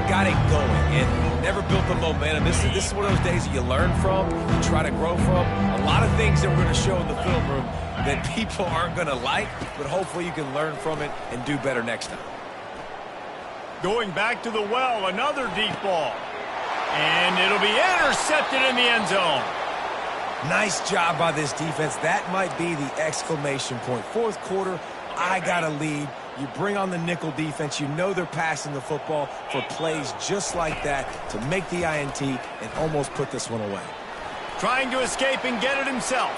got it going and never built the momentum. This is one of those days that you learn from, you try to grow from. A lot of things that we're going to show in the film room that people aren't going to like, but hopefully you can learn from it and do better next time. Going back to the well, another deep ball. And it'll be intercepted in the end zone. Nice job by this defense. That might be the exclamation point. 4th quarter, I got a lead. You bring on the nickel defense. You know they're passing the football for plays just like that to make the INT and almost put this one away. Trying to escape and get it himself.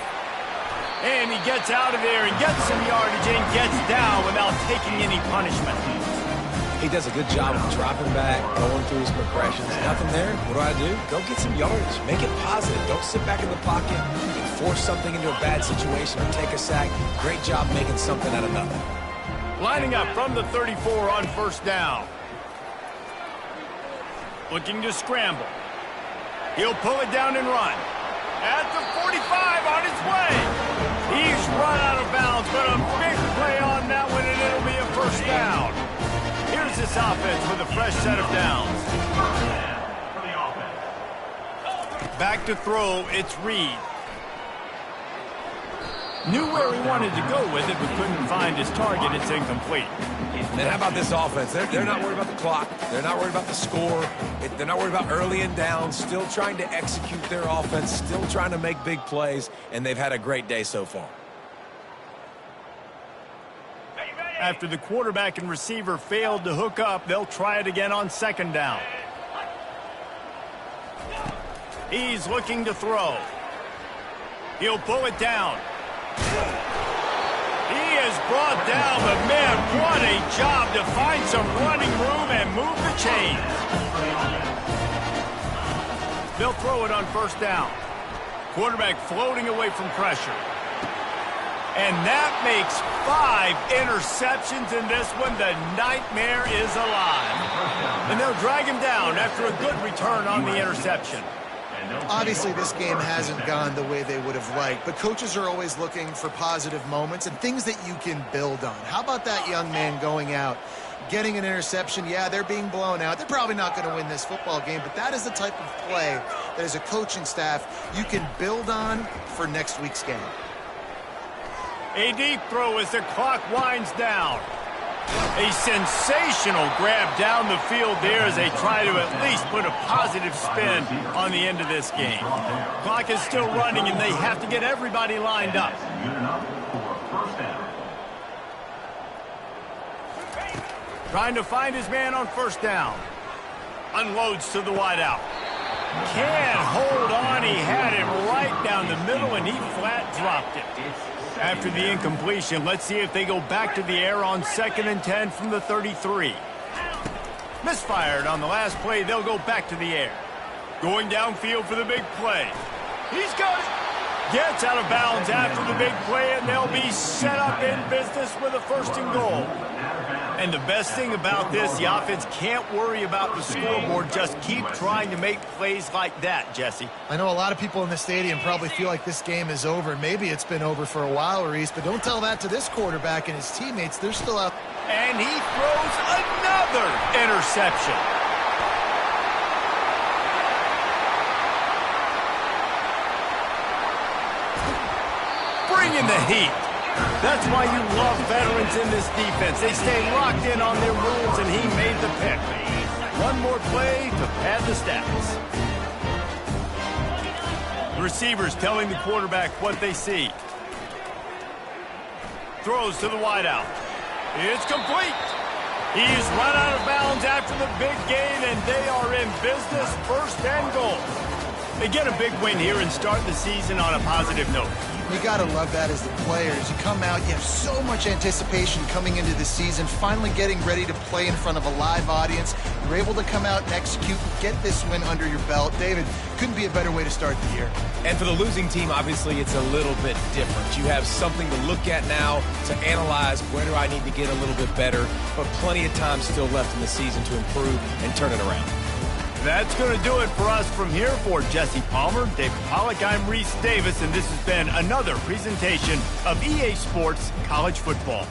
And he gets out of there and gets some yardage and gets down without taking any punishment. He does a good job of dropping back, going through his progressions. Nothing there. What do? Go get some yardage. Make it positive. Don't sit back in the pocket and force something into a bad situation or take a sack. Great job making something out of nothing. Lining up from the 34 on 1st down. Looking to scramble. He'll pull it down and run. At the 45 on his way. He's run out of bounds, but a big play on that one, and it'll be a 1st down. Here's this offense with a fresh set of downs. Back to throw, it's Reed. Knew where he wanted to go with it, but couldn't find his target. It's incomplete. And how about this offense? They're not worried about the clock. They're not worried about the score. They're not worried about early and down. Still trying to execute their offense. Still trying to make big plays. And they've had a great day so far. After the quarterback and receiver failed to hook up, they'll try it again on 2nd down. He's looking to throw. He'll pull it down. He is brought down, but man, what a job to find some running room and move the chains. They'll throw it on 1st down. Quarterback floating away from pressure. And that makes 5 interceptions in this one. The nightmare is alive. And they'll drag him down after a good return on the interception. Obviously, this game hasn't gone the way they would have liked, but coaches are always looking for positive moments and things that you can build on. How about that young man going out, getting an interception? Yeah, they're being blown out. They're probably not going to win this football game, but that is the type of play that as a coaching staff you can build on for next week's game. A deep throw as the clock winds down. A sensational grab down the field there as they try to at least put a positive spin on the end of this game. Clock is still running and they have to get everybody lined up. Trying to find his man on 1st down. Unloads to the wideout. Can't hold on. He had him right down the middle and he flat dropped it. After the incompletion, let's see if they go back to the air on 2nd and 10 from the 33. Misfired on the last play, they'll go back to the air. Going downfield for the big play. He's got it. Gets out of bounds after the big play, and they'll be set up in business with a 1st and goal. And the best thing about this, the offense can't worry about the scoreboard. Just keep trying to make plays like that, Jesse. I know a lot of people in the stadium probably feel like this game is over. Maybe it's been over for a while, Reese, but don't tell that to this quarterback and his teammates. They're still out. And he throws another interception. Bringing the heat. That's why you love veterans in this defense. They stay locked in on their rules, and he made the pick. One more play to pad the stats. The receivers telling the quarterback what they see. Throws to the wideout. It's complete. He's run out of bounds after the big gain, and they are in business, 1st and goal. They get a big win here and start the season on a positive note. You got to love that as the players. You come out, you have so much anticipation coming into the season, finally getting ready to play in front of a live audience. You're able to come out and execute, get this win under your belt. David, couldn't be a better way to start the year. And for the losing team, obviously, it's a little bit different. You have something to look at now, to analyze where do I need to get a little bit better, but plenty of time still left in the season to improve and turn it around. That's going to do it for us from here. For Jesse Palmer, David Pollack, I'm Reese Davis, and this has been another presentation of EA Sports College Football.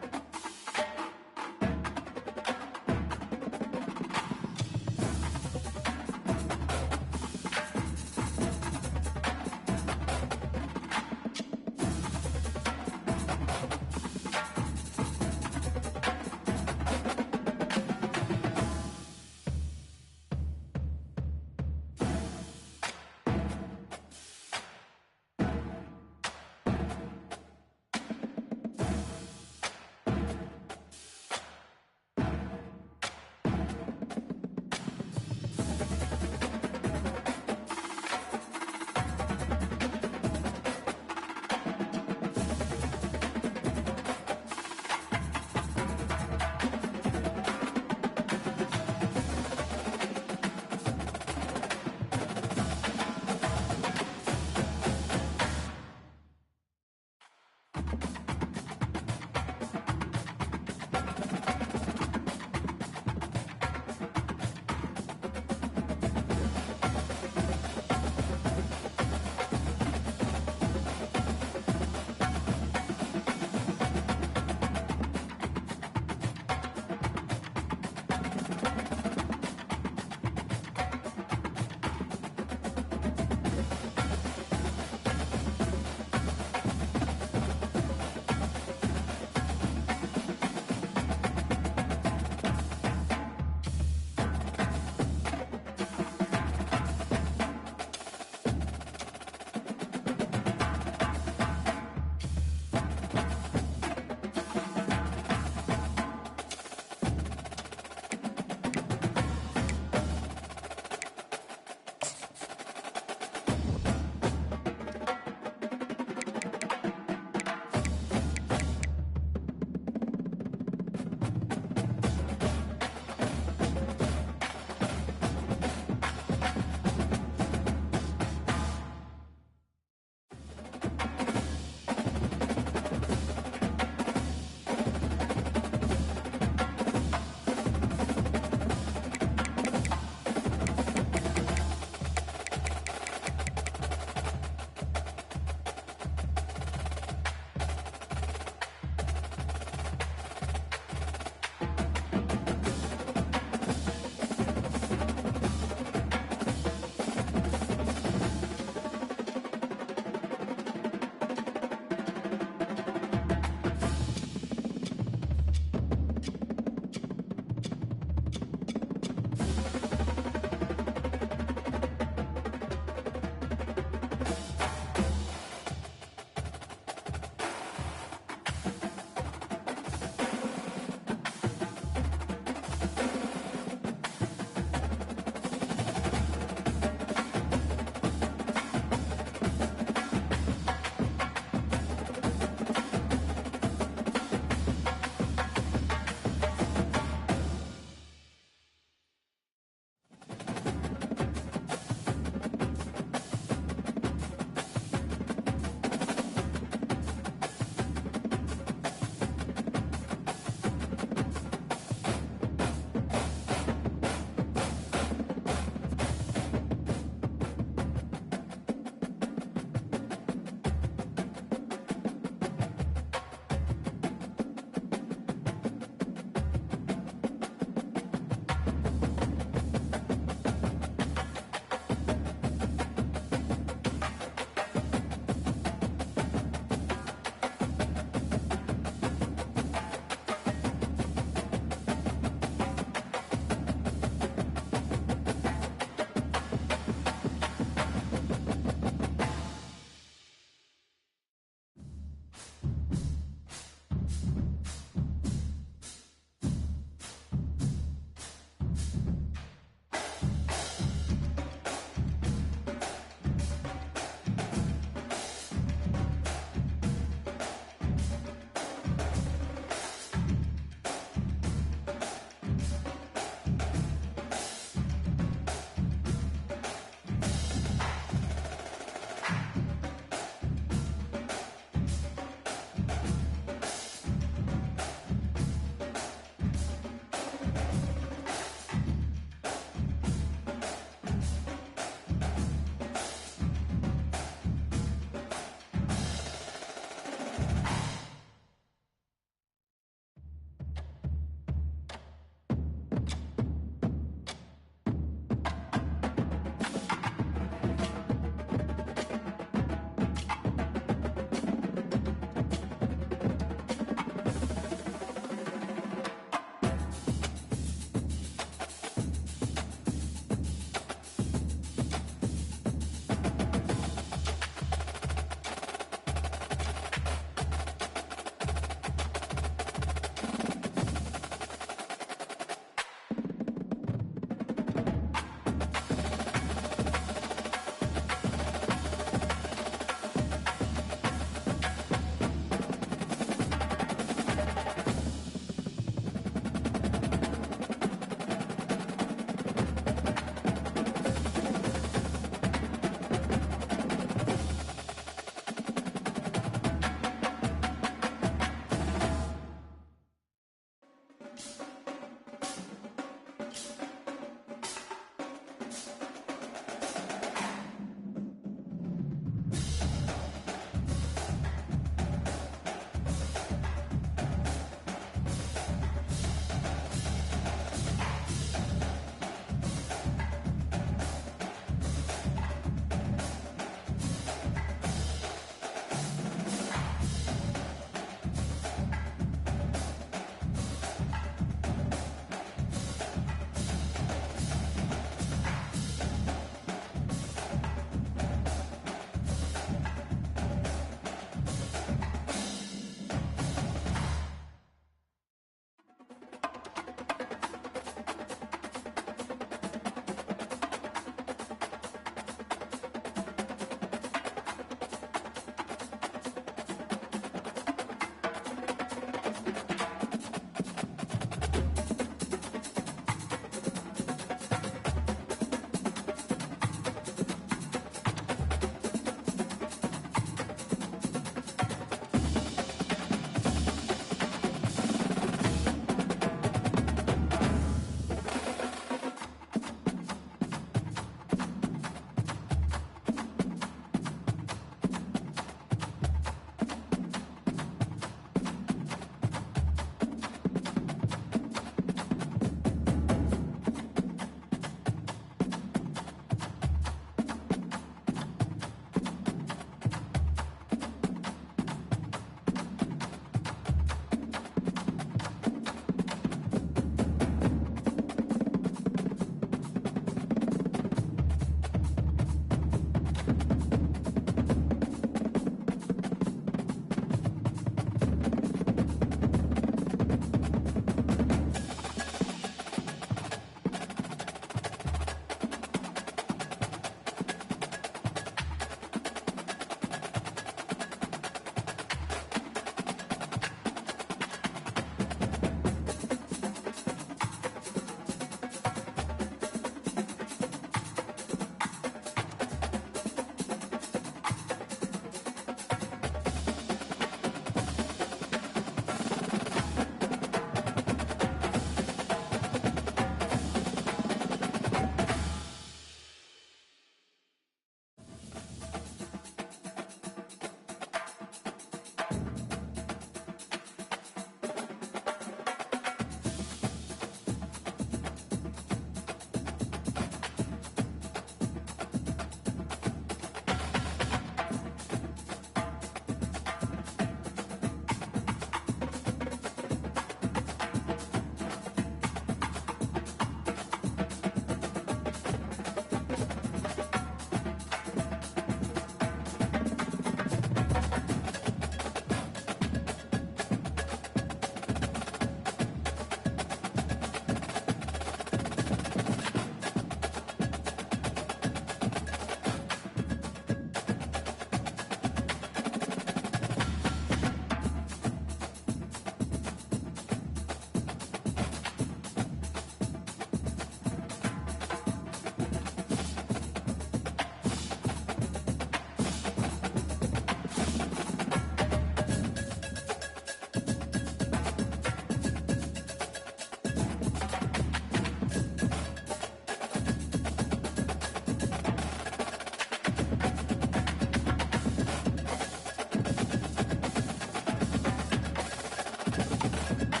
Ncaa.